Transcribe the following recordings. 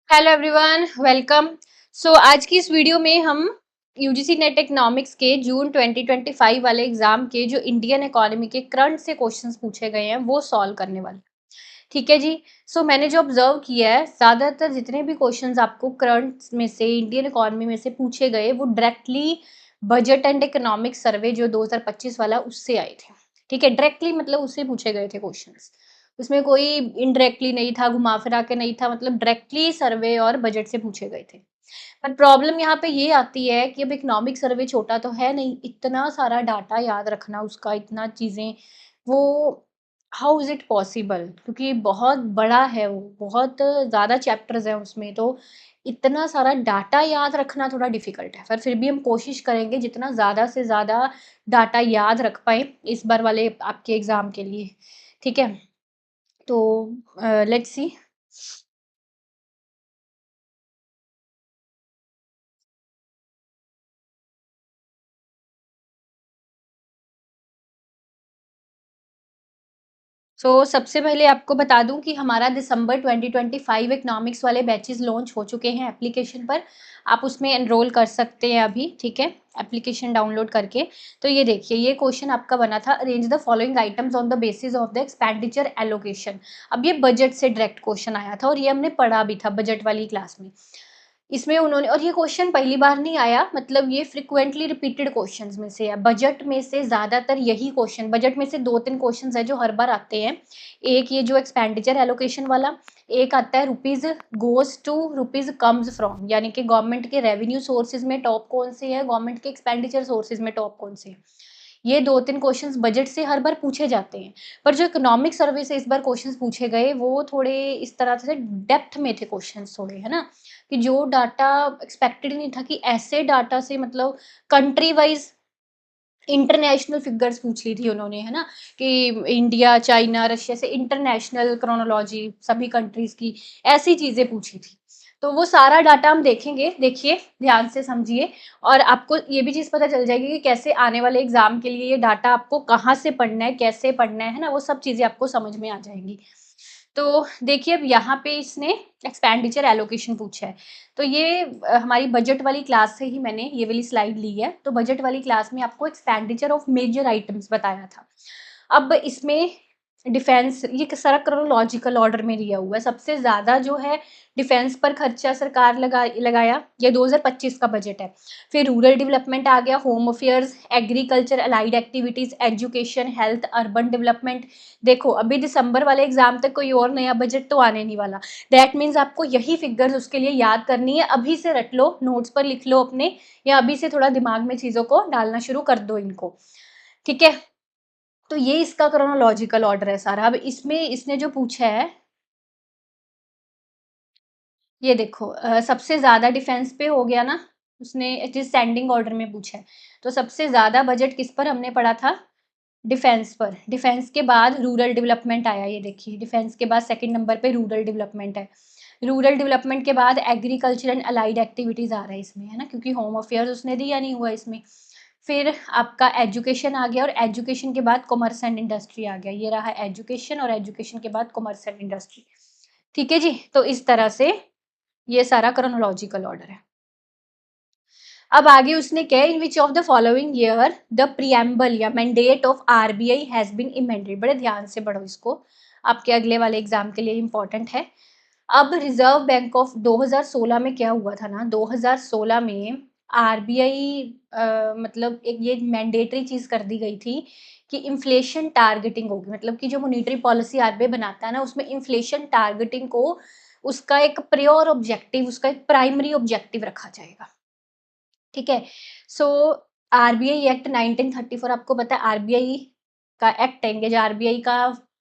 Hello everyone, welcome. आज की इस वीडियो में हम यूजीसी नेट इकोनॉमिक्स के जून 2025 वाले एग्जाम के जो इंडियन इकोनॉमी के करंट से क्वेश्चंस पूछे गए हैं वो सॉल्व करने वाले। ठीक है जी। मैंने जो ऑब्जर्व किया है, ज़्यादातर जितने भी क्वेश्चंस आपको करंट में से इंडियन इकोनॉमी में से पूछे गए वो directly budget and economic survey जो 2025 वाला उससे आए थे। ठीक है, डायरेक्टली मतलब उससे पूछे गए थे क्वेश्चंस। उसमें कोई इनडायरेक्टली नहीं था, घुमा फिरा के नहीं था, मतलब डायरेक्टली सर्वे और बजट से पूछे गए थे। पर प्रॉब्लम यहाँ पे ये आती है कि अब इकोनॉमिक सर्वे छोटा तो है नहीं, इतना सारा डाटा याद रखना उसका, इतना चीज़ें, वो हाउ इज़ इट पॉसिबल? क्योंकि बहुत बड़ा है वो, बहुत ज़्यादा चैप्टर्स हैं उसमें, तो इतना सारा डाटा याद रखना थोड़ा डिफ़िकल्ट है। पर फिर भी हम कोशिश करेंगे जितना ज़्यादा से ज़्यादा डाटा याद रख पाएँ इस बार वाले आपके एग्ज़ाम के लिए। ठीक है? तो लेट्स सी। सबसे पहले आपको बता दूं कि हमारा दिसंबर 2025 इकोनॉमिक्स वाले बैचेस लॉन्च हो चुके हैं एप्लीकेशन पर। आप उसमें एनरोल कर सकते हैं अभी। ठीक है, एप्लीकेशन डाउनलोड करके। तो ये देखिए, ये क्वेश्चन आपका बना था, arrange the following items on the basis of the expenditure allocation. अब ये बजट से डायरेक्ट क्वेश्चन आया था और ये हमने पढ़ा भी था बजट वाली क्लास में। इसमें उन्होंने, और ये क्वेश्चन पहली बार नहीं आया, मतलब ये फ्रिक्वेंटली रिपीटेड क्वेश्चंस में से है। बजट में से ज़्यादातर यही क्वेश्चन, बजट में से 2-3 क्वेश्चंस हैं जो हर बार आते हैं। एक ये जो एक्सपेंडिचर एलोकेशन वाला, एक आता है rupees goes to rupees comes from, यानी कि गवर्नमेंट के रेवेन्यू सोर्सेज़ में टॉप कौन से हैं, गवर्नमेंट के एक्सपेंडिचर सोर्सेज़ में टॉप कौन से हैं। ये 2-3 क्वेश्चंस बजट से हर बार पूछे जाते हैं। पर जो इकोनॉमिक सर्वे से इस बार क्वेश्चंस पूछे गए वो थोड़े इस तरह से डेप्थ में थे क्वेश्चंस थोड़े, है ना? कि जो डाटा एक्सपेक्टेड नहीं था, कि ऐसे डाटा से मतलब कंट्री वाइज़ इंटरनेशनल फिगर्स पूछ ली थी उन्होंने, है ना? कि इंडिया, चाइना, रशिया से इंटरनेशनल क्रोनोलॉजी सभी कंट्रीज़ की, ऐसी चीज़ें पूछी थी। तो वो सारा डाटा हम देखेंगे, देखिए, ध्यान से समझिए, और आपको ये भी चीज़ पता चल जाएगी कि कैसे आने वाले एग्ज़ाम के लिए ये डाटा आपको कहाँ से पढ़ना है, कैसे पढ़ना है ना? वो सब चीज़ें आपको समझ में आ जाएँगी। तो देखिए, अब यहाँ पे इसने एक्सपेंडिचर एलोकेशन पूछा है। तो ये हमारी बजट वाली क्लास से ही मैंने ये वाली स्लाइड ली है। तो बजट वाली क्लास में आपको एक्सपेंडिचर ऑफ मेजर आइटम्स बताया था। अब इसमें डिफेंस, ये सारा क्रोनोलॉजिकल ऑर्डर में दिया हुआ है। सबसे ज़्यादा जो है डिफेंस पर खर्चा सरकार लगाया, ये 2025 का बजट है। फिर रूरल डेवलपमेंट आ गया, home affairs, agriculture, allied activities, education, health, urban development. देखो, अभी दिसंबर वाले एग्जाम तक कोई और नया बजट तो आने नहीं वाला। दैट मीन्स आपको यही फिगर्स उसके लिए याद करनी है। अभी से रट लो, नोट्स पर लिख लो अपने, या अभी से थोड़ा दिमाग में चीज़ों को डालना शुरू कर दो इनको। ठीक है? तो ये इसका क्रोनोलॉजिकल ऑर्डर है सारा। अब इसमें इसने जो पूछा है, ये देखो, सबसे ज़्यादा डिफेंस पे हो गया ना, उसने डिसेंडिंग ऑर्डर में पूछा है। तो सबसे ज़्यादा बजट किस पर हमने पढ़ा था? डिफेंस पर। डिफेंस के बाद रूरल डेवलपमेंट आया, ये देखिए, डिफेंस के बाद सेकंड नंबर पे रूरल डेवलपमेंट है। रूरल डेवलपमेंट के बाद एग्रीकल्चर एंड अलाइड एक्टिविटीज़ आ रहा है इसमें, है ना? क्योंकि होम अफेयर्स उसने दिया नहीं हुआ इसमें। फिर आपका एजुकेशन आ गया, और एजुकेशन के बाद कॉमर्स एंड इंडस्ट्री आ गया। ये रहा एजुकेशन, और एजुकेशन के बाद कॉमर्स एंड इंडस्ट्री। ठीक है जी? तो इस तरह से ये सारा क्रोनोलॉजिकल ऑर्डर है। अब आगे उसने क्या है, in which of the following year the preamble या mandate of RBI has been amended. बड़े ध्यान से पढ़ो इसको, आपके अगले वाले एग्जाम के लिए इंपॉर्टेंट है। अब रिजर्व बैंक ऑफ 2016 में क्या हुआ था ना, 2016 में आरबीआई मतलब एक ये मैंडेटरी चीज कर दी गई थी कि इन्फ्लेशन टारगेटिंग होगी। मतलब कि जो मॉनेटरी पॉलिसी आरबीआई बनाता है ना, उसमें इन्फ्लेशन टारगेटिंग को उसका एक प्रियोर ऑब्जेक्टिव, उसका एक प्राइमरी ऑब्जेक्टिव रखा जाएगा। ठीक है? सो आरबीआई एक्ट 1934, आपको पता है आरबीआई का एक्ट है, जो आरबीआई का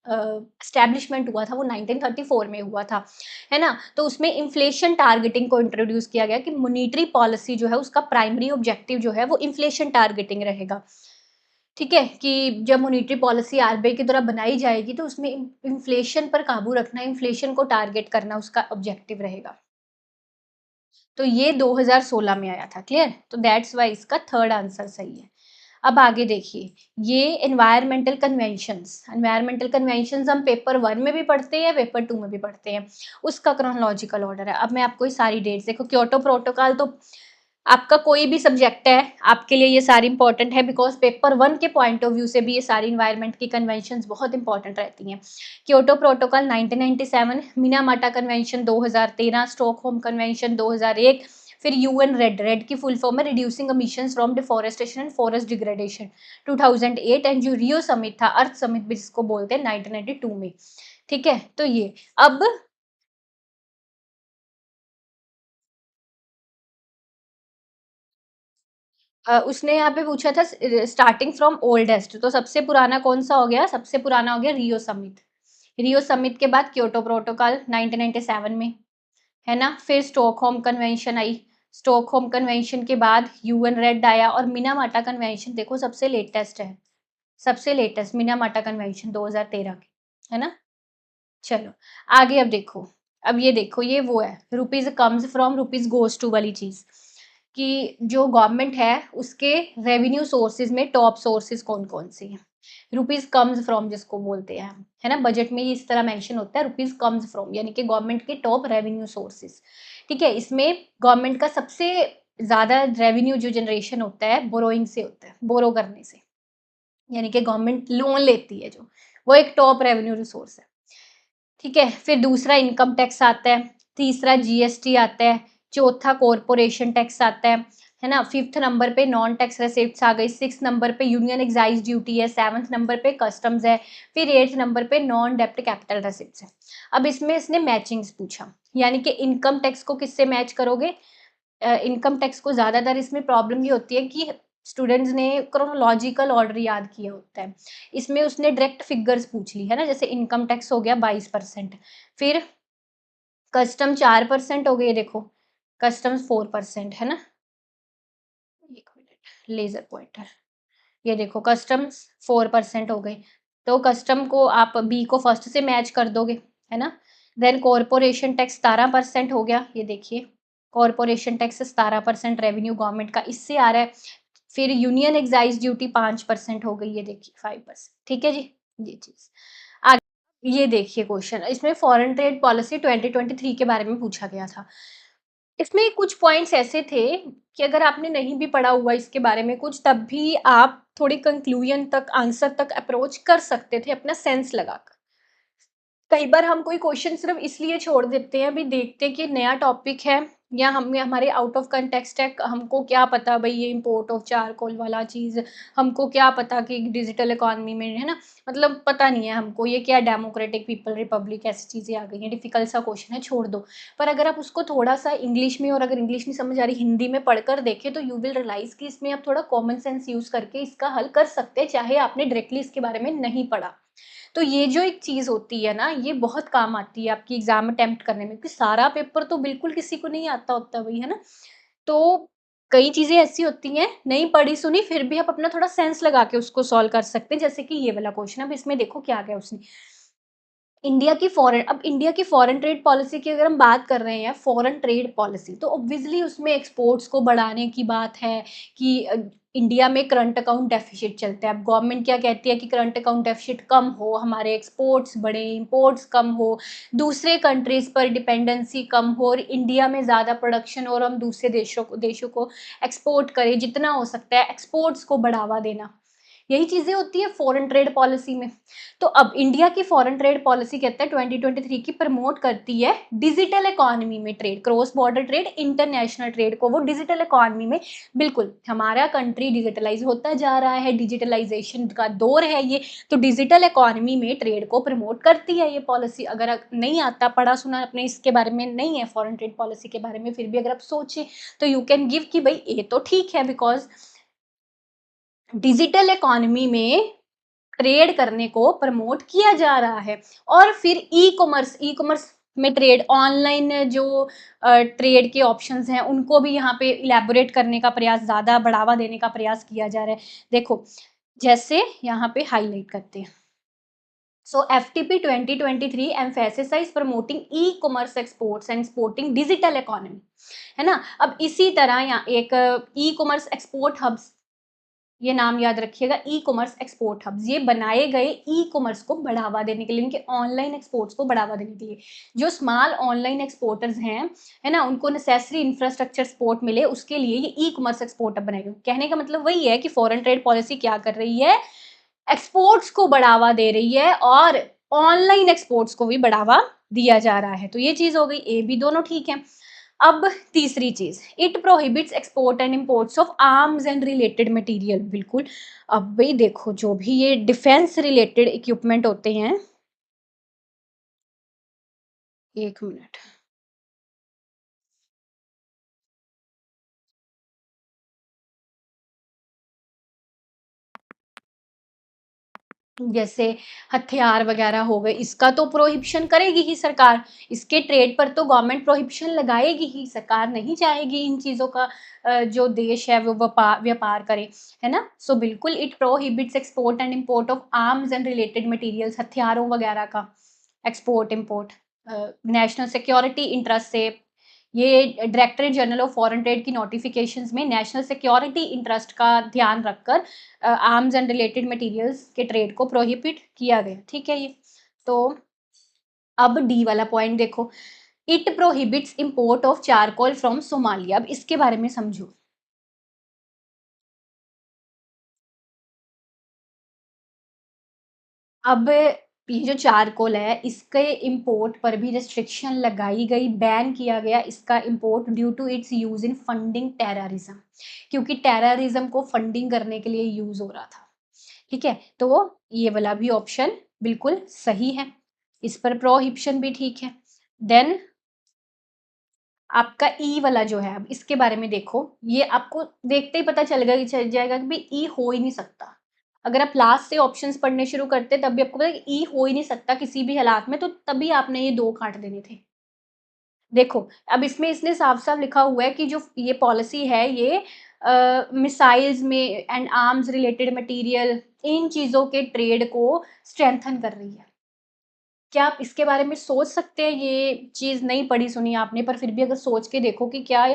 एस्टैब्लिशमेंट हुआ था वो 1934 में हुआ था, है ना? तो उसमें इन्फ्लेशन टारगेटिंग को इंट्रोड्यूस किया गया कि मॉनेटरी पॉलिसी जो है उसका प्राइमरी ऑब्जेक्टिव जो है वो इन्फ्लेशन टारगेटिंग रहेगा। ठीक है? कि जब मॉनेटरी पॉलिसी आरबीआई के द्वारा बनाई जाएगी तो उसमें इन्फ्लेशन पर काबू रखना, इन्फ्लेशन को टारगेट करना उसका ऑब्जेक्टिव रहेगा। तो ये 2016 में आया था, क्लियर? तो दैट्स व्हाई इसका थर्ड आंसर सही है। अब आगे देखिए, ये एनवायरमेंटल कन्वेंशंस हम पेपर 1 में भी पढ़ते हैं, पेपर 2 में भी पढ़ते हैं, उसका क्रोनोलॉजिकल ऑर्डर है। अब मैं आपको ये सारी डेट्स देखो, क्योटो प्रोटोकॉल तो आपका कोई भी सब्जेक्ट है, आपके लिए ये सारी इंपॉर्टेंट है बिकॉज़ पेपर 1 के पॉइंट ऑफ व्यू से भी ये सारी एनवायरनमेंट की कन्वेंशंस बहुत इंपॉर्टेंट रहती हैं। Kyoto protocol 1997, Minamata convention 2013, Stockholm convention 2001, फिर यूएन रेड की फुल फॉर्म है reducing emissions from deforestation and forest degradation 2008, and जो रियो समिट था, अर्थ समिट भी जिसको बोलते हैं 1992 में। ठीक है? तो ये अब उसने यहाँ पे पूछा था स्टार्टिंग फ्रॉम ओल्डेस्ट, तो सबसे पुराना कौन-सा हो गया? सबसे पुराना हो गया रियो समिट। रियो समिट के बाद क्योटो प्रोटोकॉल 1997 में, है ना? फिर स्टॉकहोम कन्वेंशन आई, स्टॉकहोम कन्वेंशन के बाद यूएन रेड आया और मिनामाटा कन्वेंशन देखो सबसे लेटेस्ट है, सबसे लेटेस्ट मिनामाटा कन्वेंशन 2013 की, है ना? चलो, आगे अब देखो, अब ये देखो ये वो है rupees comes from rupees goes to वाली चीज़, कि जो गवर्नमेंट है उसके रेवेन्यू सोर्सेज़ में टॉप सोर्सेज़ कौन-कौन से हैं। रुपीज़ कम्स फ्रॉम जिसको बोलते हैं हम, है ना? बजट में ये इस तरह मेंशन होता है रुपीज़ कम्स फ्रॉम यानी कि गवर्नमेंट के टॉप रेवेन्यू सोर्सेज़, ठीक है? इसमें गवर्नमेंट का सबसे ज़्यादा रेवेन्यू जो जनरेशन होता है बोरोइंग से होता है, बोरो करने से, यानी कि गवर्नमेंट लोन लेती है जो, वो एक टॉप रेवेन्यू रिसोर्स है। ठीक है? फिर दूसरा इनकम टैक्स आता है, तीसरा जीएसटी आता है, चौथा कॉर्पोरेशन टैक्स आता है ना? 5th नंबर पे नॉन टैक्स रिसिप्ट्स आ गई, 6th नंबर पे यूनियन एक्साइज़ ड्यूटी है, 7th नंबर पे कस्टम्स है, फिर 8th नंबर पे नॉन डेब्ट कैपिटल रिसिप्ट्स है। अब इसमें इसने मैचिंग्स पूछा, यानी कि इनकम टैक्स को किससे मैच करोगे? इनकम टैक्स को ज़्यादातर इसमें प्रॉब्लम ये होती है कि स्टूडेंट्स ने क्रोनोलॉजिकल ऑर्डर याद किया होता है। इसमें उसने डायरेक्ट फिगर्स पूछ ली, है ना? जैसे इनकम टैक्स हो गया 22%, फिर कस्टम 4% हो गए देखो, कस्टम्स 4% है ना? 1 मिनट, लेज़र पॉइंटर, ये देखो कस्टम्स 4% हो गए, तो कस्टम को आप बी को फर्स्ट से मैच कर दोगे, है ना? देन कॉर्पोरेशन टैक्स 17% हो गया, ये देखिए, कॉर्पोरेशन टैक्स 17% रेवेन्यू गवर्नमेंट का इससे आ रहा है। फिर यूनियन एक्साइज़ ड्यूटी 5% हो गई, ये देखिए 5%, ठीक है जी? ये चीज़। आगे ये देखिए क्वेश्चन, इसमें फॉरेन ट्रेड पॉलिसी 2023 के बारे में पूछा गया था। इसमें कुछ पॉइंट्स ऐसे थे कि अगर आपने नहीं भी पढ़ा हुआ इसके बारे में कुछ, तब भी आप थोड़ी कंक्लूजन तक, आंसर तक अप्रोच कर सकते थे अपना सेंस लगाकर। कई बार हम कोई क्वेश्चन सिर्फ इसलिए छोड़ देते हैं, अभी देखते हैं कि नया टॉपिक है या हमें हमारे आउट ऑफ कंटेक्स्ट है, हमको क्या पता भई ये इम्पोर्ट ऑफ चारकोल वाला चीज़, हमको क्या पता कि डिजिटल इकोनॉमी में, है ना? मतलब पता नहीं है हमको ये क्या डेमोक्रेटिक पीपल रिपब्लिक ऐसी चीज़ें आ गई हैं, डिफ़िकल्ट सा क्वेश्चन है, छोड़ दो। पर अगर आप उसको थोड़ा-सा इंग्लिश में, और अगर इंग्लिश नहीं समझ आ रही हिंदी में पढ़कर देखें, तो यू विल रियलाइज़ कि इसमें आप थोड़ा कॉमन सेंस यूज़ करके इसका हल कर सकते हैं, चाहे आपने डायरेक्टली इसके बारे में नहीं पढ़ा। तो ये जो एक चीज़ होती है ना, ये बहुत काम आती है आपकी एग्ज़ाम अटेम्प्ट करने में, क्योंकि सारा पेपर तो बिल्कुल किसी को नहीं आता होता भई, है ना? तो कई चीज़ें ऐसी होती हैं, नहीं पढ़ी-सुनी फिर भी आप अपना थोड़ा सेंस लगा के उसको सॉल्व कर सकते हैं, जैसे कि ये वाला क्वेश्चन, अब इसमें देखो क्या गया उसने। इंडिया की फॉरेन ट्रेड पॉलिसी की अगर हम बात कर रहे हैं, फॉरेन ट्रेड पॉलिसी, तो ऑब्वियसली उसमें एक्सपोर्ट्स को बढ़ाने की बात है कि इंडिया में करंट अकाउंट डेफ़िसिट चलता है। अब गवर्नमेंट क्या कहती है कि करंट अकाउंट डेफ़िसिट कम हो, हमारे एक्सपोर्ट्स बढ़ें, इम्पोर्ट्स कम हो, दूसरे कंट्रीज़ पर डिपेंडेंसी कम हो और इंडिया में ज़्यादा प्रोडक्शन, और हम दूसरे देशों को एक्सपोर्ट करें, जितना हो सकता है एक्सपोर्ट्स को बढ़ावा देना। यही चीज़ें होती हैं फॉरेन ट्रेड पॉलिसी में। तो अब इंडिया की फॉरेन ट्रेड पॉलिसी कहता है 2023 की प्रमोट करती है डिजिटल इकोनॉमी में trade, cross border trade, international trade को वो डिजिटल इकोनॉमी में, बिल्कुल हमारा कंट्री डिजिटलाइज होता जा रहा है, डिजिटलाइजेशन का दौर है ये, तो डिजिटल इकोनॉमी में ट्रेड को प्रमोट करती है ये पॉलिसी। अगर नहीं आता, पढ़ा सुना अपने इसके बारे में नहीं है फॉरेन ट्रेड पॉलिसी के बारे में, फिर भी अगर आप सोचें तो यू कैन गिव कि भाई ये तो ठीक है, बिकॉज डिजिटल इकोनॉमी में ट्रेड करने को प्रमोट किया जा रहा है। और फिर ई-कॉमर्स में ट्रेड, ऑनलाइन जो ट्रेड के ऑप्शंस हैं उनको भी यहाँ पे इलैबोरेट करने का प्रयास, ज़्यादा बढ़ावा देने का प्रयास किया जा रहा है। देखो, जैसे यहाँ पे हाइलाइट करते हैं। So FTP 2023 emphasises promoting e-commerce exports and supporting digital economy, है ना? अब इसी तरह यहाँ एक ई-कॉमर्स एक्सपोर्ट हब्स ये नाम याद रखिएगा, ई कॉमर्स एक्सपोर्ट हब्स। ये बनाए गए ई कॉमर्स को बढ़ावा देने के लिए, इनके ऑनलाइन एक्सपोर्ट्स को बढ़ावा देने के लिए। जो स्मॉल ऑनलाइन एक्सपोर्टर्स हैं, है ना, उनको नेसेसरी इंफ्रास्ट्रक्चर सपोर्ट मिले, उसके लिए ये ई कॉमर्स एक्सपोर्ट हब बनाए गए। कहने का मतलब वही है कि फॉरेन ट्रेड पॉलिसी क्या कर रही है, एक्सपोर्ट्स को बढ़ावा दे रही है और ऑनलाइन एक्सपोर्ट्स को भी बढ़ावा दिया जा रहा है। तो ये चीज हो गई, ए बी दोनों ठीक है। अब तीसरी चीज, it prohibits export and imports of arms and related material. बिल्कुल, अब भाई देखो, जो भी ये डिफेंस रिलेटेड इक्विपमेंट होते हैं, एक मिनट, जैसे हथियार वगैरह हो गए, इसका तो प्रोहिबिशन करेगी ही सरकार। इसके ट्रेड पर तो गवर्नमेंट प्रोहिबिशन लगाएगी ही, सरकार नहीं चाहेगी इन चीजों का जो देश है वो व्यापार करे, है ना। सो बिल्कुल, it prohibits export and import of arms and related materials, हथियारों वगैरह का export import national security interest से। ये directorate general of foreign trade की नोटिफिकेशंस में नेशनल सिक्योरिटी इंटरेस्ट का ध्यान रखकर आर्म्स एंड रिलेटेड मटेरियल्स के ट्रेड को प्रोहिबिट किया गया, ठीक है ये। तो अब डी वाला पॉइंट देखो, it prohibits import of charcoal from Somalia. अब इसके बारे में समझो। अब ये जो चारकोल है, इसके इंपोर्ट पर भी रिस्ट्रिक्शन लगाई गई, बैन किया गया इसका import due to its use in funding terrorism, क्योंकि टेररिज्म को फंडिंग करने के लिए यूज हो रहा था, ठीक है। तो ये वाला भी ऑप्शन बिल्कुल सही है, इस पर प्रोहिबिशन भी ठीक है। देन आपका ई वाला जो है, अब इसके बारे में देखो, ये आपको देखते ही पता चल जाएगा कि भाई ई हो ही नहीं सकता। अगर आप लास्ट से ऑप्शंस पढ़ने शुरू करते तब भी आपको पता है कि ई हो ही नहीं सकता किसी भी हालात में, तो तभी आपने ये दो काट देने थे। देखो, अब इसमें इसने साफ साफ लिखा हुआ है कि जो ये पॉलिसी है, ये मिसाइल्स में एंड आर्म्स रिलेटेड मटेरियल, इन चीजों के ट्रेड को स्ट्रेंथन कर रही है। क्या आप इसके बारे में सोच सकते हैं, ये चीज़ नहीं पढ़ी सुनी आपने, पर फिर भी अगर सोच के देखो कि क्या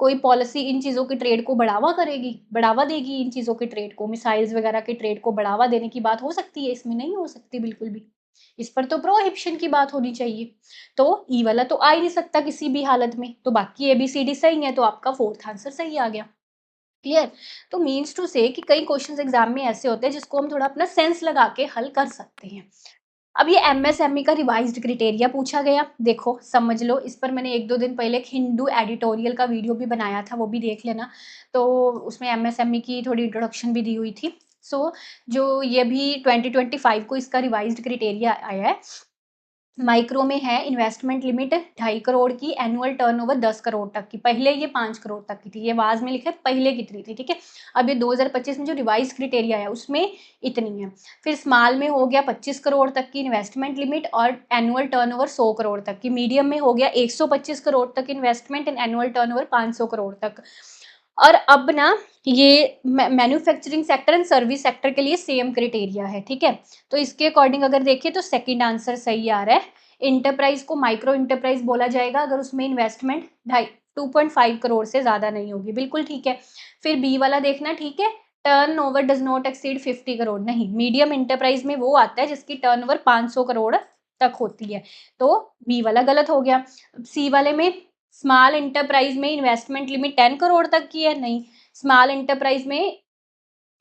कोई पॉलिसी इन चीज़ों के ट्रेड को बढ़ावा करेगी, बढ़ावा देगी इन चीज़ों के ट्रेड को, मिसाइल्स वगैरह के ट्रेड को बढ़ावा देने की बात हो सकती है? इसमें नहीं हो सकती बिल्कुल भी। इस पर तो प्रोहिबिशन की बात होनी चाहिए। तो ई वाला तो आ ही नहीं सकता किसी भी हालत में। तो बाकी एबीसीडी सही है, तो आपका फोर्थ आंसर सही आ गया। क्लियर? तो मीन्स टू से कि कई क्वेश्चंस एग्जाम में ऐसे होते हैं जिसको हम थोड़ा अपना सेंस लगा के हल कर सकते हैं। अब ये एमएसएमई का रिवाइज्ड क्राइटेरिया पूछा गया, देखो समझ लो, इस पर मैंने 1-2 दिन पहले एक हिंदू एडिटोरियल का वीडियो भी बनाया था, वो भी देख लेना। तो उसमें एमएसएमई की थोड़ी इंट्रोडक्शन भी दी हुई थी। सो जो ये भी 2025 को इसका रिवाइज्ड क्राइटेरिया आया है। माइक्रो में है इन्वेस्टमेंट लिमिट 2.5 करोड़ की, एनुअल टर्नओवर 10 करोड़ तक की। पहले ये 5 करोड़ तक की थी, ये आवाज में लिखा है पहले कितनी थी, ठीक है। अब ये 2025 में जो रिवाइज क्राइटेरिया है उसमें इतनी है। फिर स्मॉल में हो गया 25 करोड़ तक की इन्वेस्टमेंट लिमिट और एनुअल टर्नओवर 100 करोड़ तक की। मीडियम में हो गया 125 करोड़ तक investment and annual turnover 500 crore तक। और अब ना ये manufacturing sector and service sector के लिए सेम क्राइटेरिया है, ठीक है। तो इसके अकॉर्डिंग अगर देखिए तो सेकंड आंसर सही आ रहा है। इंटरप्राइज को माइक्रो इंटरप्राइज बोला जाएगा अगर उसमें इन्वेस्टमेंट 2.5 करोड़ से ज्यादा नहीं होगी, बिल्कुल ठीक है। फिर बी वाला देखना, ठीक है, turn over does not exceed 50 crore, नहीं, मीडियम इंटरप्राइज में वो आता है जिसकी टर्न ओवर 500 करोड़ तक होती है, तो बी वाला गलत हो गया। सी वाले में स्मॉल इंटरप्राइज में इन्वेस्टमेंट लिमिट 10 करोड़ तक की है, नहीं, स्मॉल इंटरप्राइज में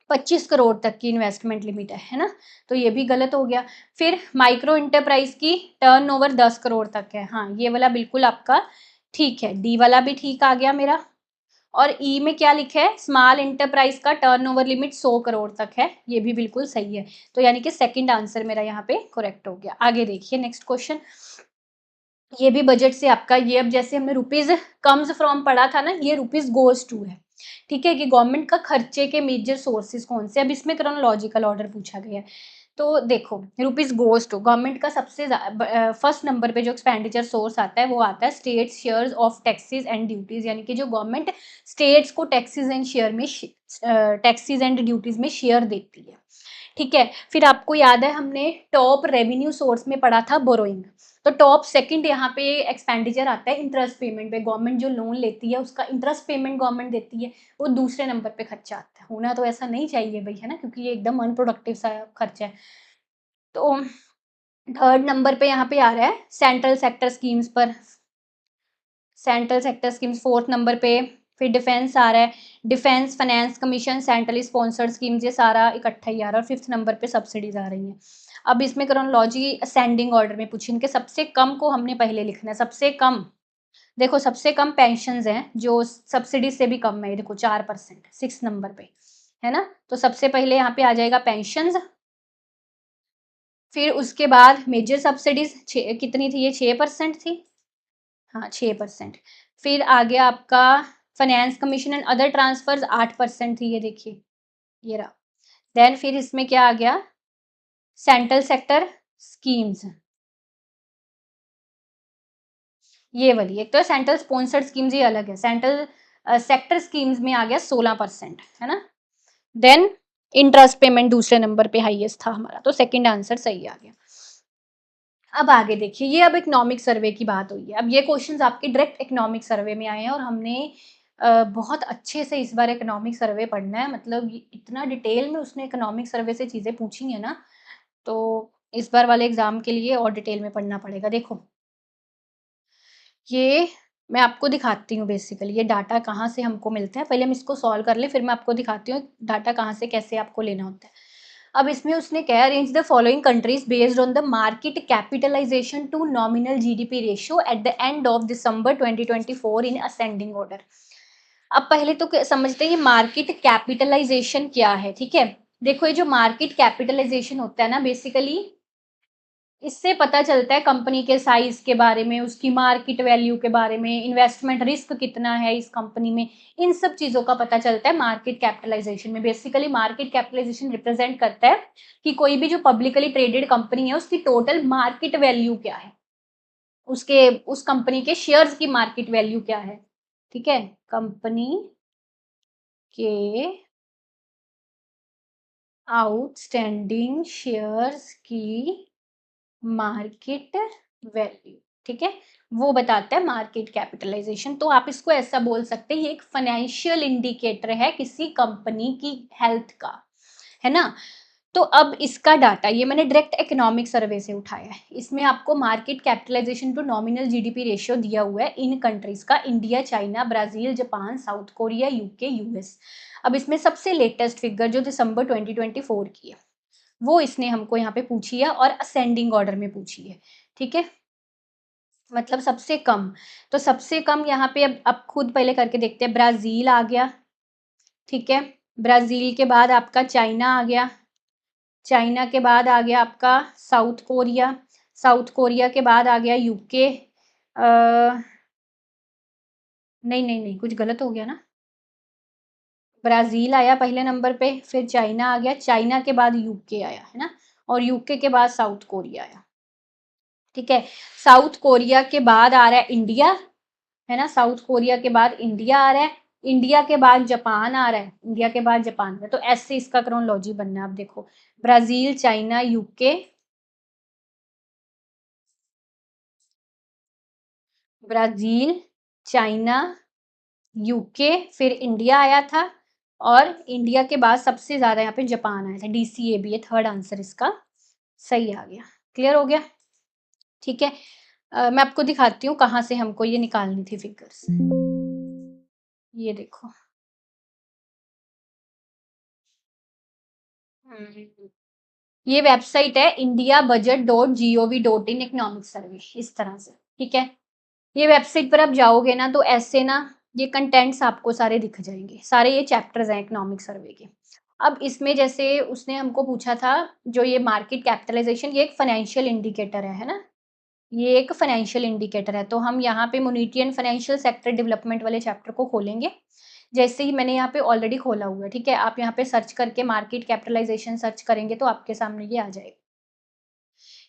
25 करोड़ तक की इन्वेस्टमेंट लिमिट है ना, तो ये भी गलत हो गया। फिर माइक्रो इंटरप्राइज की टर्नओवर 10 करोड़ तक है, हाँ ये वाला बिल्कुल आपका ठीक है, डी वाला भी ठीक आ गया मेरा। और ई में क्या लिखा है, स्मॉल इंटरप्राइज का टर्नओवर लिमिट 100 करोड़ तक है, ये भी बिल्कुल सही है। तो यानी कि सेकंड आंसर मेरा यहाँ पे करेक्ट हो गया। आगे देखिए नेक्स्ट क्वेश्चन, ये भी बजट से आपका, ये अब जैसे हमने रुपीज कम्स फ्रॉम पढ़ा था ना, ये रुपीज गोज टू है, ठीक है, कि गवर्नमेंट का खर्चे के मेजर सोर्सेज कौन से। अब इसमें क्रोनोलॉजिकल ऑर्डर पूछा गया है। तो देखो, रुपीज गोज टू गवर्नमेंट का सबसे फर्स्ट नंबर पे जो एक्सपेंडिचर सोर्स आता है वो आता है state shares of taxes and duties, यानी कि जो गवर्नमेंट स्टेट्स को टैक्सेस एंड शेयर में टैक्सेस एंड ड्यूटीज में शेयर देती है, ठीक है। फिर आपको याद है हमने टॉप रेवेन्यू सोर्स में पढ़ा था बोरोइंग। तो टॉप सेकंड यहाँ पे एक्सपेंडिचर आता है इंटरेस्ट पेमेंट पे। गवर्नमेंट जो लोन लेती है उसका इंटरेस्ट पेमेंट गवर्नमेंट देती है, वो दूसरे नंबर पे खर्चा आता है। होना तो ऐसा नहीं चाहिए भाई, है ना, क्योंकि ये एकदम अनप्रोडक्टिव सा खर्चा है। तो थर्ड नंबर पे यहाँ पे आ रहा है सेंट्रल सेक्टर स्कीम्स पर, central sector schemes fourth number पे। फिर डिफेंस आ रहा है, defence finance commission, centrally sponsored schemes, ये सारा इकट्ठा ही आ रहा है। और फिफ्थ नंबर पे सब्सिडीज आ रही हैं। अब इसमें क्रोनोलॉजी असेंडिंग ऑर्डर में पूछी, इनके सबसे कम को हमने पहले लिखना है। सबसे कम देखो, सबसे कम पेंशन्स हैं जो सब्सिडी से भी कम है, देखो 4%, 6 नंबर पे, है ना। तो सबसे पहले यहाँ पे आ जाएगा पेंशन्स। फिर उसके बाद मेजर सब्सिडीज कितनी थी, ये 6% थी, हाँ 6%। फिर आ गया आपका finance commission and other transfers, 8% थी, ये देखिए ये रहा। देन फिर इसमें क्या आ गया, सेंट्रल सेक्टर स्कीम्स, ये वाली। एक तो सेंट्रल स्पॉन्सर्ड स्कीम्स ये अलग है, सेंट्रल सेक्टर स्कीम्स में आ गया 16%, है ना। देन इंटरेस्ट पेमेंट दूसरे नंबर पे हाईएस्ट था हमारा, तो सेकंड आंसर सही आ गया। अब आगे देखिए, ये अब इकोनॉमिक सर्वे की बात हुई है। अब ये क्वेश्चंस आपके डायरेक्ट इकोनॉमिक सर्वे में आए हैं, और हमने बहुत अच्छे से इस बार इकोनॉमिक सर्वे पढ़ना है। मतलब इतना डिटेल में उसने इकोनॉमिक सर्वे से चीज़ें पूछी हैं ना, तो इस बार वाले एग्जाम के लिए और डिटेल में पढ़ना पड़ेगा। देखो, ये मैं आपको दिखाती हूँ बेसिकली ये डाटा कहाँ से हमको मिलता है। पहले हम इसको सॉल्व कर लें, फिर मैं आपको दिखाती हूँ डाटा कहाँ से कैसे आपको लेना होता है। अब इसमें उसने क्या, arrange the following countries based on the market capitalisation to nominal GDP ratio at the end of December 2024 in ascending order. अब पहले तो समझते हैं ये मार्केट कैपिटलाइजेशन क्या है, ठीक है। देखो, ये जो मार्केट कैपिटलाइजेशन होता है ना, बेसिकली इससे पता चलता है कंपनी के साइज के बारे में, उसकी मार्केट वैल्यू के बारे में, इन्वेस्टमेंट रिस्क कितना है इस कंपनी में, इन सब चीज़ों का पता चलता है मार्केट कैपिटलाइजेशन में। बेसिकली मार्केट कैपिटलाइजेशन रिप्रेजेंट करता है कि कोई भी जो पब्लिकली ट्रेडेड कंपनी है उसकी टोटल मार्केट वैल्यू क्या है, उसके उस कंपनी के शेयर्स की मार्केट वैल्यू क्या है, ठीक है। कंपनी के आउटस्टैंडिंग शेयर्स की मार्केट वैल्यू, ठीक है, वो बताता है मार्केट कैपिटलाइजेशन। तो आप इसको ऐसा बोल सकते हैं, ये एक फाइनेंशियल इंडिकेटर है किसी कंपनी की हेल्थ का, है ना। तो अब इसका डाटा ये मैंने डायरेक्ट इकोनॉमिक सर्वे से उठाया है। इसमें आपको market capitalisation to nominal GDP ratio दिया हुआ है इन कंट्रीज का, India, China, Brazil, Japan, South Korea, UK, US. अब इसमें सबसे लेटेस्ट फिगर जो दिसंबर 2024 की है, वो इसने हमको यहाँ पे पूछी है, और असेंडिंग ऑर्डर में पूछी है, ठीक है। मतलब सबसे कम, तो सबसे कम यहाँ पे अब खुद पहले करके देखते हैं। ब्राज़ील आ गया, ठीक है। ब्राज़ील के बाद आपका चाइना आ गया, चाइना के बाद आ गया आपका साउथ कोरिया, साउथ कोरिया के बाद आ गया यूके। नहीं नहीं नहीं, कुछ गलत हो गया ना। ब्राज़ील आया पहले नंबर पे, फिर चाइना आ गया, चाइना के बाद यूके आया, है ना, और यूके के बाद साउथ कोरिया आया, ठीक है। साउथ कोरिया के बाद आ रहा है इंडिया, है ना, साउथ कोरिया के बाद इंडिया आ रहा है, इंडिया के बाद जापान आ रहा है, इंडिया के बाद जापान है। तो ऐसे इसका क्रोनोलॉजी बनना है। आप देखो, Brazil, China, UK, Brazil, China, UK, फिर इंडिया आया था, और इंडिया के बाद सबसे ज्यादा यहाँ पे जापान आया था, डीसीएबी है थर्ड आंसर इसका सही आ गया। क्लियर हो गया, ठीक है। मैं आपको दिखाती हूँ कहाँ से हमको ये निकालनी थी फिगर्स। ये देखो, ये वेबसाइट है indiabudget.gov.in इकोनॉमिक सर्वे, इस तरह से, ठीक है। ये वेबसाइट पर आप जाओगे ना, तो ऐसे ना ये कंटेंट्स आपको सारे दिख जाएंगे, सारे ये चैप्टर्स हैं इकोनॉमिक सर्वे के। अब इसमें जैसे उसने हमको पूछा था, जो ये मार्केट कैपिटलाइजेशन, ये एक फाइनेंशियल इंडिकेटर है ना, ये एक फाइनेंशियल इंडिकेटर है। तो हम यहाँ पे monetary and financial sector development वाले चैप्टर को खोलेंगे। जैसे ही मैंने यहाँ पे ऑलरेडी खोला हुआ है, ठीक है। आप यहाँ पे सर्च करके मार्केट कैपिटलाइजेशन सर्च करेंगे तो आपके सामने ये आ जाएगा।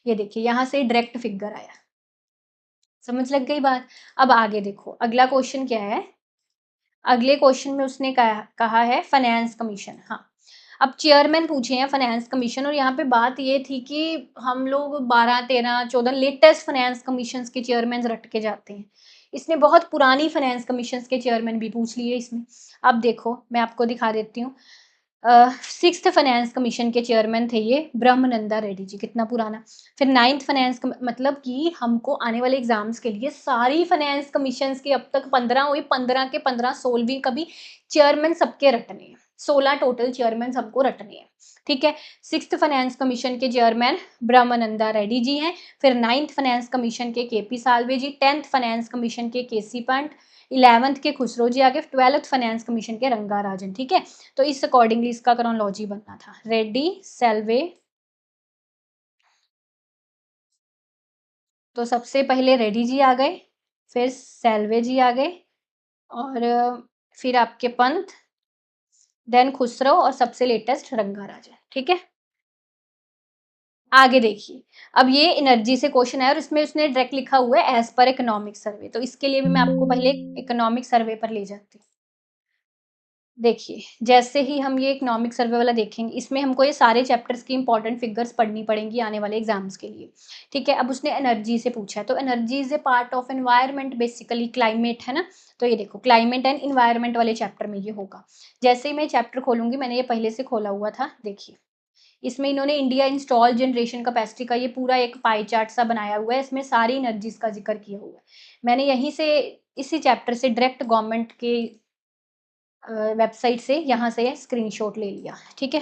ये देखिए, यहाँ से डायरेक्ट फिगर आया, समझ लग गई बात। अब आगे देखो, अगला क्वेश्चन क्या है। अगले क्वेश्चन में उसने कहा है फाइनेंस कमीशन, हाँ। अब चेयरमैन पूछे हैं फाइनेंस कमीशन, और यहाँ पे बात ये थी कि हम लोग 12, 13, 14 लेटेस्ट फाइनेंस कमीशंस के चेयरमैन रट के जाते हैं। इसने बहुत पुरानी फाइनेंस कमीशंस के चेयरमैन भी पूछ लिए इसमें। अब देखो मैं आपको दिखा देती हूँ। 6th फाइनेंस कमीशन के चेयरमैन थे ये ब्रह्मानंदा रेड्डी जी, कितना पुराना। फिर 9th फाइनेंस मतलब कि हमको आने वाले एग्जाम्स के लिए सारी फाइनेंस कमीशंस की अब तक 15 हुई, 15 के 15 16वीं कभी चेयरमैन सबके रटने हैं। 16 टोटल चेयरमैन सबको रटने हैं, ठीक है। 6th फाइनेंस कमीशन के चेयरमैन ब्रह्मानंदा रेड्डी जी हैं। फिर 9th फाइनेंस कमीशन के केपी साल्वे जी, 10th फाइनेंस कमीशन के केसी पंत, 11th के खुसरो जी आगे, 12th फाइनेंस कमीशन के रंगा राजन, ठीक है। तो इस अकॉर्डिंगली इसका क्रोनोलॉजी बनना था। रेड्डी, सेल्वे, तो सबसे पहले रेड्डी जी आ गए, फिर सेल्वे जी आ गए, और फिर आपके पंत, देन खुसरो, और सबसे लेटेस्ट रंगा राजन, ठीक है। आगे देखिए, अब ये एनर्जी से क्वेश्चन है और इसमें उसने डायरेक्ट लिखा हुआ है एज पर इकोनॉमिक सर्वे, तो इसके लिए भी मैं आपको पहले इकोनॉमिक सर्वे पर ले जाती हूँ। देखिए, जैसे ही हम ये इकोनॉमिक सर्वे वाला देखेंगे, इसमें हमको ये सारे चैप्टर्स की इंपॉर्टेंट फिगर्स पढ़नी पड़ेंगी आने वाले एग्जाम्स के लिए, ठीक है। अब उसने एनर्जी से पूछा है, तो energy is a part of environment, basically climate है ना। तो ये देखो क्लाइमेट एंड इन्वायरमेंट वाले चैप्टर में ये होगा। जैसे ही मैं चैप्टर खोलूंगी, मैंने ये पहले से खोला हुआ था, देखिए इसमें इन्होंने इंडिया इंस्टॉल जनरेशन कैपेसिटी का ये पूरा एक पाई चार्ट सा बनाया हुआ है, इसमें सारी एनर्जीज का जिक्र किया हुआ है। मैंने यहीं से इसी चैप्टर से डायरेक्ट गवर्नमेंट के वेबसाइट से यहाँ से स्क्रीनशॉट ले लिया, ठीक है।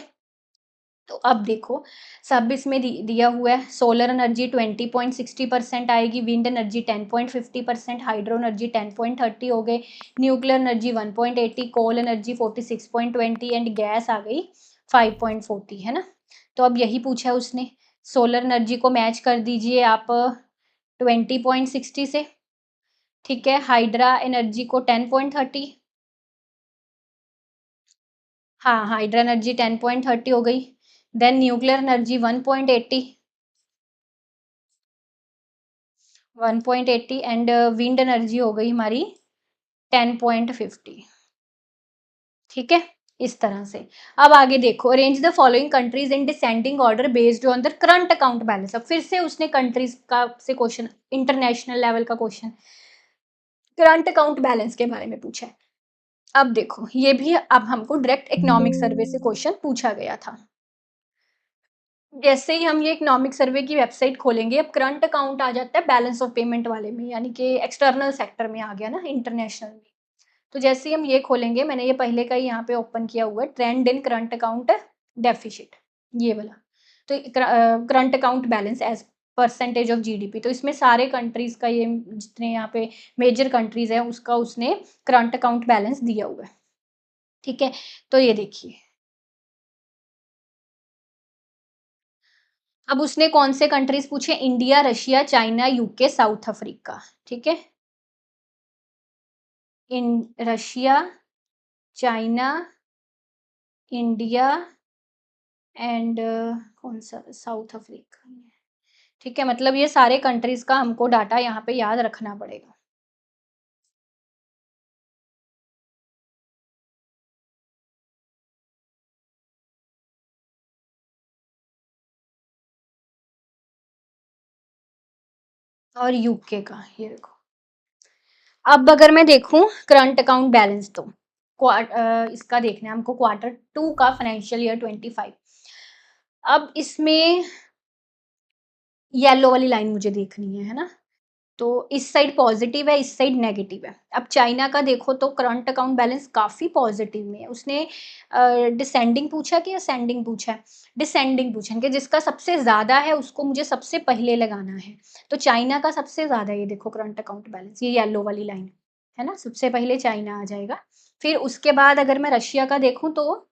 तो अब देखो, सब इसमें दिया हुआ है। सोलर एनर्जी 20.60% आएगी, विंड एनर्जी 10.50%, हाइड्रो एनर्जी 10.30 हो गए, nuclear energy 1.80, coal energy 46.20 and gas आ गई 5.40, है ना। तो अब यही पूछा है उसने, सोलर एनर्जी को मैच कर दीजिए आप 20.60 से, ठीक है। हाइड्रा एनर्जी को 10.30, हाँ हाइड्रा एनर्जी 10.30 हो गई। Then nuclear energy 1.80, 1.80 and wind energy हो गई हमारी 10.50, ठीक है। इस तरह से अब आगे देखो, arrange the following countries in descending order based on the current account balance. अब फिर से उसने कंट्रीज का से क्वेश्चन, इंटरनेशनल लेवल का क्वेश्चन करंट अकाउंट बैलेंस के बारे में पूछा है। अब देखो ये भी अब हमको डायरेक्ट इकोनॉमिक सर्वे से क्वेश्चन पूछा गया था। जैसे ही हम ये इकोनॉमिक सर्वे की वेबसाइट खोलेंगे, अब करंट अकाउंट आ जाता है बैलेंस ऑफ पेमेंट वाले में, यानी कि एक्सटर्नल सेक्टर में आ गया ना, इंटरनेशनल में। तो जैसे ही हम ये खोलेंगे, मैंने ये पहले का ही यहाँ पे ओपन किया हुआ है, trend in current account deficit, ये वाला। तो current account balance as percentage of GDP, तो इसमें सारे कंट्रीज का, ये जितने यहाँ पे मेजर कंट्रीज है उसका उसने करंट अकाउंट बैलेंस दिया हुआ है, ठीक है। तो ये देखिए, अब उसने कौन से कंट्रीज पूछे, India, Russia, China, UK, south Africa, ठीक है। In Russia, China, India and कौन सा साउथ अफ्रीका, ठीक है। मतलब ये सारे कंट्रीज का हमको डाटा यहाँ पे याद रखना पड़ेगा। और यूके का ये देखो। अब अगर मैं देखूं करंट अकाउंट बैलेंस, तो इसका देखना है हमको Q2 का फाइनेंशियल ईयर 25। अब इसमें येलो वाली लाइन मुझे देखनी है ना। तो इस साइड पॉजिटिव है, इस साइड नेगेटिव है। अब चाइना का देखो तो करंट अकाउंट बैलेंस काफ़ी पॉजिटिव में है। उसने डिसेंडिंग पूछा कि असेंडिंग पूछा है? डिसेंडिंग पूछा है कि जिसका सबसे ज़्यादा है उसको मुझे सबसे पहले लगाना है। तो चाइना का सबसे ज़्यादा, ये देखो करंट अकाउंट बैलेंस, ये येलो वाली लाइन है ना, सबसे पहले चाइना आ जाएगा। फिर उसके बाद अगर मैं रशिया का देखूँ तो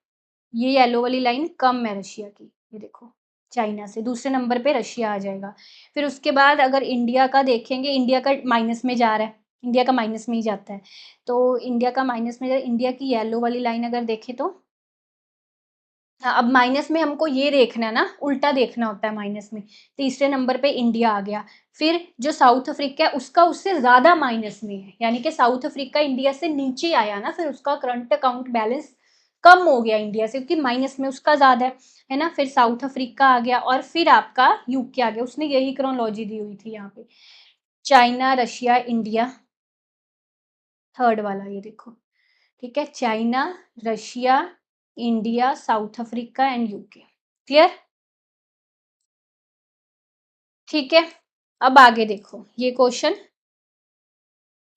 ये येलो वाली लाइन कम है रशिया की, ये देखो चाइना से दूसरे नंबर पे रशिया आ जाएगा। फिर उसके बाद अगर इंडिया का देखेंगे, इंडिया का माइनस में जा रहा है, इंडिया का माइनस में ही जाता है। तो इंडिया का माइनस में इंडिया की येलो वाली लाइन अगर देखें तो हाँ, अब माइनस में हमको ये देखना है ना, उल्टा देखना होता है माइनस में। तीसरे नंबर पे इंडिया आ गया। फिर जो साउथ अफ्रीका है उसका उससे ज़्यादा माइनस में है, यानी कि साउथ अफ्रीका इंडिया से नीचे आया ना, फिर उसका करंट अकाउंट बैलेंस कम हो गया इंडिया से, क्योंकि माइनस में उसका ज़्यादा है ना। फिर साउथ अफ्रीका आ गया और फिर आपका यूके आ गया। उसने यही क्रोनोलॉजी दी हुई थी यहाँ पे। चाइना, रशिया, इंडिया, थर्ड वाला ये देखो, ठीक है। China, Russia, India, south Africa and UK. Clear? ठीक है। अब आगे देखो ये क्वेश्चन,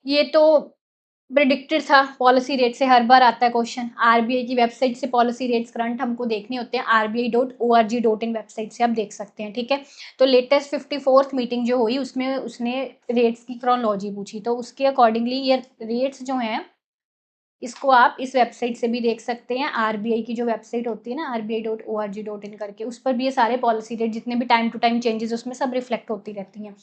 ये तो प्रिडिक्टेड था, पॉलिसी रेट से हर बार आता है क्वेश्चन। आरबीआई की वेबसाइट से पॉलिसी रेट्स करंट हमको देखने होते हैं, rbi.org.in वेबसाइट से आप देख सकते हैं, ठीक है। तो लेटेस्ट 54th मीटिंग जो हुई उसमें उसने रेट्स की क्रोनोलॉजी पूछी, तो उसके अकॉर्डिंगली ये रेट्स जो हैं इसको आप इस वेबसाइट से भी देख सकते हैं। आरबीआई की जो वेबसाइट होती है ना, rbi.org.in करके, उस पर भी ये सारे पॉलिसी रेट जितने भी टाइम टू टाइम चेंजेस उसमें सब रिफ्लेक्ट होती रहती हैं।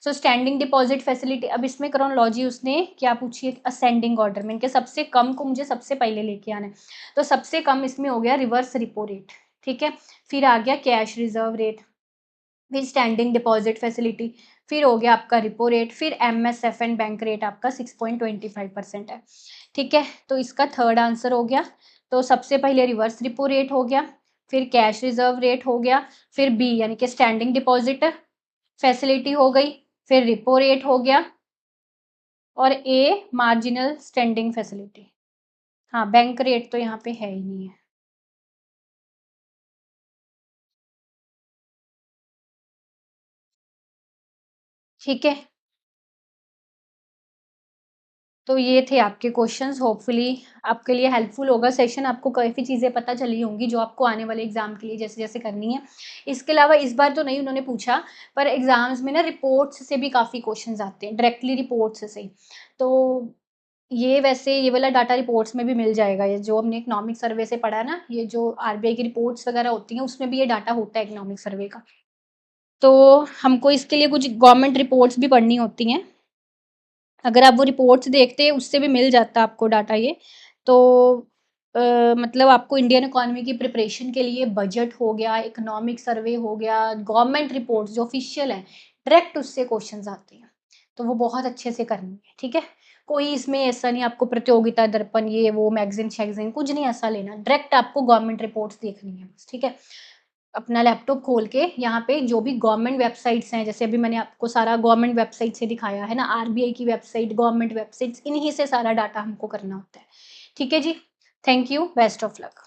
सो स्टैंडिंग डिपॉजिट फैसिलिटी, अब इसमें क्रोनोलॉजी उसने क्या पूछी है, असेंडिंग ऑर्डर में, इनके सबसे कम को मुझे सबसे पहले लेके आना है। तो सबसे कम इसमें हो गया रिवर्स रिपो रेट, ठीक है। फिर आ गया कैश रिजर्व रेट, फिर स्टैंडिंग डिपॉजिट फैसिलिटी, फिर हो गया आपका रिपो रेट, फिर एमएसएफ एंड बैंक रेट आपका 6.25% है, ठीक है। तो इसका थर्ड आंसर हो गया। तो सबसे पहले रिवर्स रिपो रेट हो गया, फिर कैश रिजर्व रेट हो गया, फिर बी यानी कि स्टैंडिंग डिपॉजिट फैसिलिटी हो गई, फिर रिपो रेट हो गया, और ए मार्जिनल स्टैंडिंग फैसिलिटी। हाँ, बैंक रेट तो यहाँ पे है ही नहीं है। ठीक है, तो ये थे आपके क्वेश्चंस। होपफुली आपके लिए हेल्पफुल होगा सेशन, आपको काफ़ी चीज़ें पता चली होंगी जो आपको आने वाले एग्जाम के लिए जैसे-जैसे करनी है। इसके अलावा इस बार तो नहीं उन्होंने पूछा, पर एग्ज़ाम्स में ना रिपोर्ट्स से भी काफ़ी क्वेश्चंस आते हैं, डायरेक्टली रिपोर्ट्स से। तो ये वैसे ये वाला डाटा रिपोर्ट्स में भी मिल जाएगा, ये जो हमने इकोनॉमिक सर्वे से पढ़ा ना, ये जो आरबीआई की रिपोर्ट्स वगैरह होती हैं, उसमें भी ये डाटा होता है इकोनॉमिक सर्वे का। तो हमको इसके लिए कुछ गवर्नमेंट रिपोर्ट्स भी पढ़नी होती हैं। अगर आप वो रिपोर्ट्स देखते हैं उससे भी मिल जाता है आपको डाटा ये। तो अ, मतलब आपको इंडियन इकोनॉमी की प्रिपरेशन के लिए बजट हो गया, इकोनॉमिक सर्वे हो गया, गवर्नमेंट रिपोर्ट्स जो ऑफिशियल हैं, डायरेक्ट उससे क्वेश्चंस आते हैं। तो वो बहुत अच्छे से करनी है, ठीक है? कोई इसमें ऐसा नहीं आपको प्रतियोगिता दर्पण ये वो मैगज़ीन शैगज़ीन कुछ नहीं ऐसा लेना, डायरेक्ट आपको गवर्नमेंट रिपोर्ट्स देखनी है बस, ठीक है? अपना लैपटॉप खोल के यहाँ पे जो भी गवर्नमेंट वेबसाइट्स हैं, जैसे अभी मैंने आपको सारा गवर्नमेंट वेबसाइट से दिखाया है ना, आरबीआई की वेबसाइट, गवर्नमेंट वेबसाइट्स, इन्हीं से सारा डाटा हमको करना होता है। ठीक है जी? Thank you, best of luck.